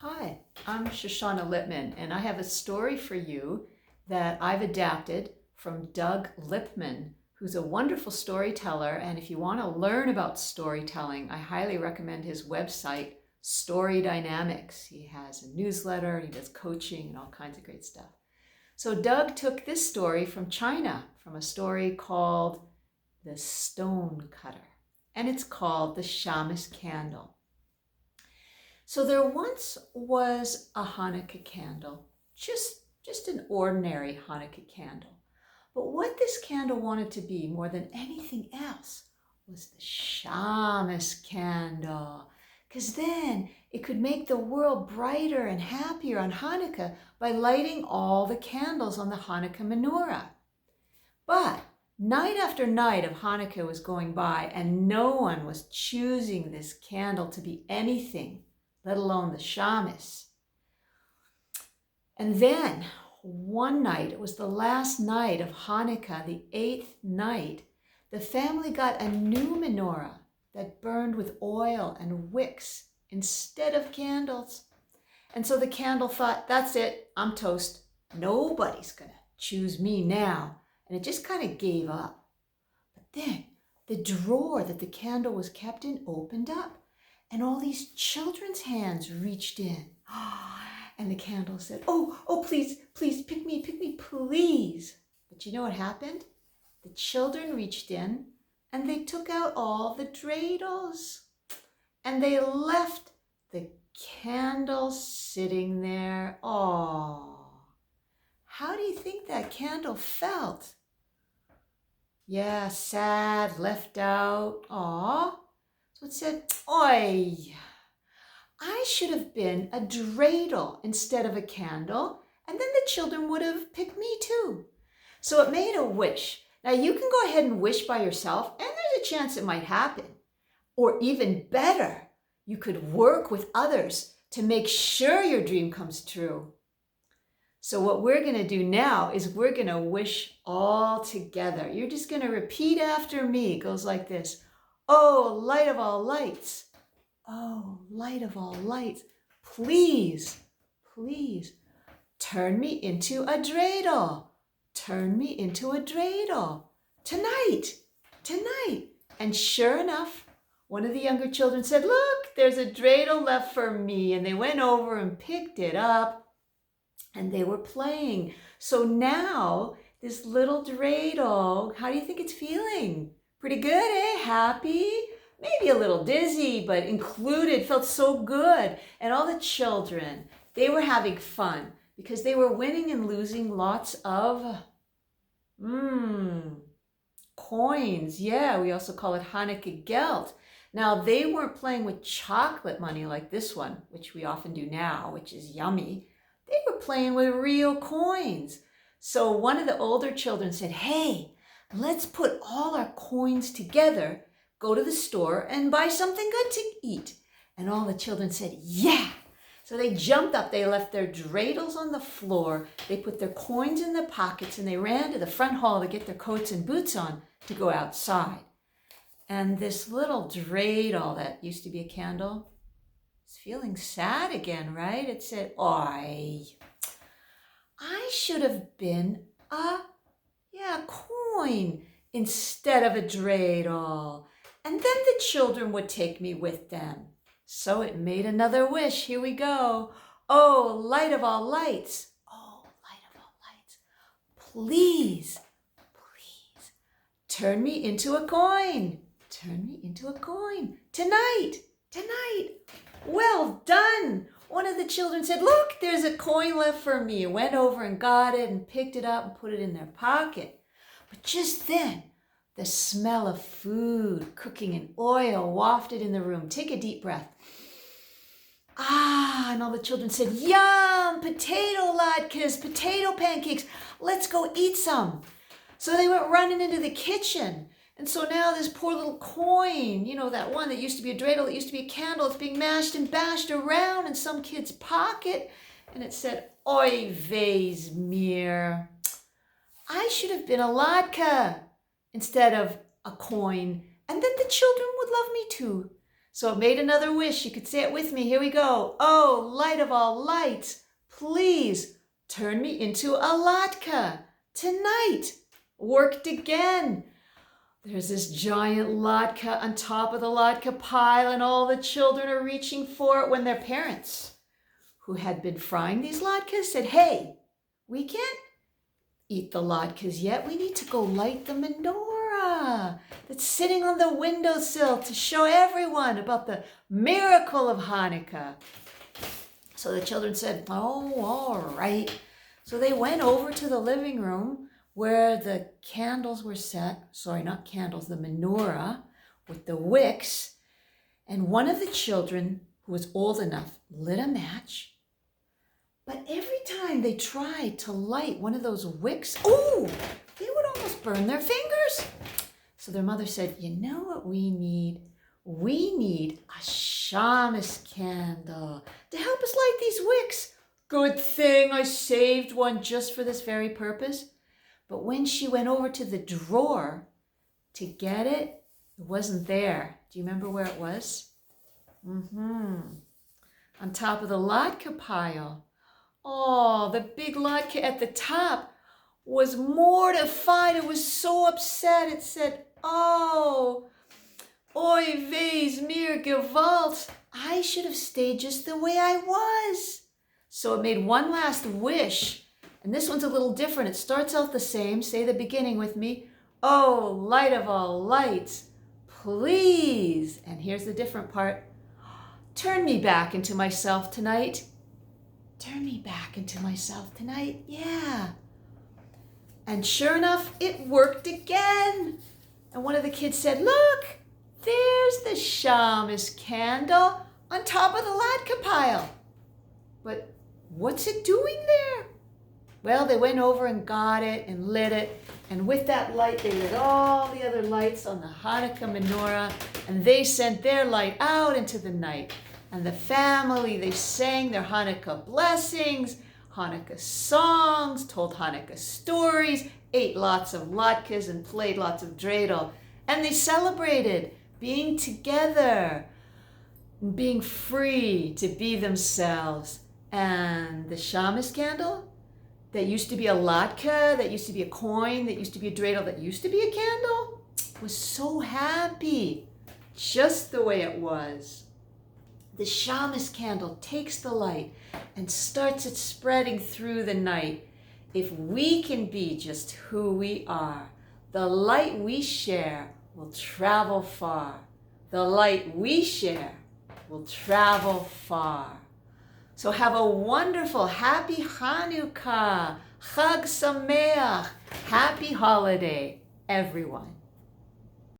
Hi, I'm Shoshana Lipman, and I have a story for you that I've adapted from Doug Lipman, who's a wonderful storyteller. And if you want to learn about storytelling, I highly recommend his website, Story Dynamics. He has a newsletter, he does coaching and all kinds of great stuff. So Doug took this story from China, from a story called The Stonecutter, and it's called The Shammes Candle. So there once was a Hanukah candle, just an ordinary Hanukah candle. But what this candle wanted to be more than anything else was the Shammes candle, because then it could make the world brighter and happier on Hanukkah by lighting all the candles on the Hanukkah menorah. But night after night of Hanukkah was going by and no one was choosing this candle to be anything, let alone the Shammes. And then one night, it was the last night of Hanukkah, the 8th night, the family got a new menorah that burned with oil and wicks instead of candles. And so the candle thought, that's it, I'm toast. Nobody's gonna choose me now. And it just kind of gave up. But then the drawer that the candle was kept in opened up. And all these children's hands reached in. And the candle said, oh, please, pick me, please. But you know what happened? The children reached in and they took out all the dreidels. And they left the candle sitting there. Oh, how do you think that candle felt? Yeah, sad, left out. Aw. So it said, oi, I should have been a dreidel instead of a candle, and then the children would have picked me too. So it made a wish. Now you can go ahead and wish by yourself, and there's a chance it might happen. Or even better, you could work with others to make sure your dream comes true. So what we're going to do now is we're going to wish all together. You're just going to repeat after me. It goes like this. Oh, light of all lights. Oh, light of all lights. Please turn me into a dreidel. Turn me into a dreidel. Tonight. And sure enough, one of the younger children said, look, there's a dreidel left for me. And they went over and picked it up and they were playing. So now this little dreidel, how do you think it's feeling? Pretty good, eh? Happy? Maybe a little dizzy, but included, felt so good. And all the children, they were having fun because they were winning and losing lots of coins. Yeah, we also call it Hanukah geld. Now, they weren't playing with chocolate money like this one, which we often do now, which is yummy. They were playing with real coins. So one of the older children said, hey, let's put all our coins together, go to the store and buy something good to eat. And all the children said, yeah. So they jumped up, they left their dreidels on the floor, they put their coins in their pockets and they ran to the front hall to get their coats and boots on to go outside. And this little dreidel that used to be a candle is feeling sad again, right? It said, oi, I should have been a coin instead of a dreidel. And then the children would take me with them. So it made another wish. Here we go. Oh, light of all lights. Oh, light of all lights. Please turn me into a coin. Turn me into a coin. Tonight. Well done. One of the children said, look, there's a coin left for me. Went over and got it and picked it up and put it in their pocket. But just then, the smell of food, cooking, and oil wafted in the room. Take a deep breath. And all the children said, yum, potato latkes, potato pancakes. Let's go eat some. So they went running into the kitchen. And so now this poor little coin, you know, that one that used to be a dreidel, that used to be a candle, it's being mashed and bashed around in some kid's pocket. And it said, oy vey's mir. I should have been a latke instead of a coin, and then the children would love me too. So it made another wish. You could say it with me. Here we go. Oh, light of all lights, please turn me into a latke tonight. Worked again. There's this giant latke on top of the latke pile, and all the children are reaching for it when their parents, who had been frying these latkes, said, hey, we can't eat the latkes yet. We need to go light the menorah that's sitting on the windowsill to show everyone about the miracle of Hanukah. So the children said, oh, all right. So they went over to the living room where the candles were set. Sorry, not candles, the menorah with the wicks. And one of the children, who was old enough, lit a match. But every time they tried to light one of those wicks, oh, they would almost burn their fingers. So their mother said, you know what we need? We need a Shammes candle to help us light these wicks. Good thing I saved one just for this very purpose. But when she went over to the drawer to get it, it wasn't there. Do you remember where it was? On top of the latke pile. Oh, the big latke at the top was mortified. It was so upset. It said, oh, oy wees mir gewalt. I should have stayed just the way I was. So it made one last wish. And this one's a little different. It starts out the same. Say the beginning with me. Oh, light of all lights, please. And here's the different part. Turn me back into myself tonight. Turn me back into myself tonight. Yeah. And sure enough, it worked again. And one of the kids said, look, there's the Shammes candle on top of the latke pile. But what's it doing there? Well, they went over and got it and lit it. And with that light, they lit all the other lights on the Hanukah menorah. And they sent their light out into the night. And the family, they sang their Hanukah blessings, Hanukah songs, told Hanukah stories, ate lots of latkes and played lots of dreidel. And they celebrated being together, being free to be themselves. And the Shammes candle, that used to be a latke, that used to be a coin, that used to be a dreidel, that used to be a candle, was so happy, just the way it was. The Shammes candle takes the light and starts it spreading through the night. If we can be just who we are, the light we share will travel far. The light we share will travel far. So have a wonderful, happy Hanukah, Chag Sameach, happy holiday, everyone.